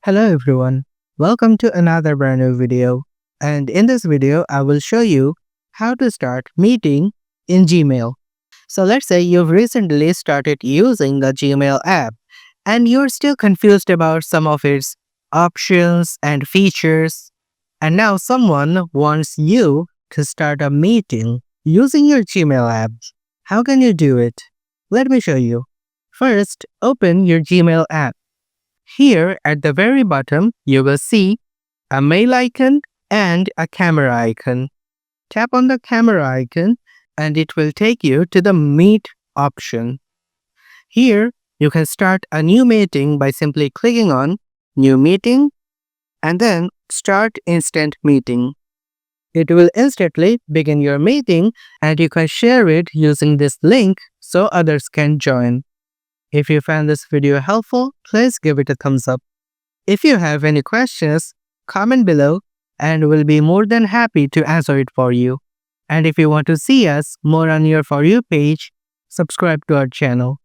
Hello everyone, welcome to another brand new video. And in this video, I will show you how to start meeting in Gmail. So let's say you've recently started using the Gmail app and you're still confused about some of its options and features. And now someone wants you to start a meeting using your Gmail app. How can you do it? Let me show you. First, open your Gmail app. Here at the very bottom, you will see a mail icon and a camera icon. Tap on the camera icon and it will take you to the Meet option. Here, you can start a new meeting by simply clicking on New Meeting and then Start Instant Meeting. It will instantly begin your meeting and you can share it using this link so others can join. If you found this video helpful, please give it a thumbs up. If you have any questions, comment below and we'll be more than happy to answer it for you. And if you want to see us more on your For You page, subscribe to our channel.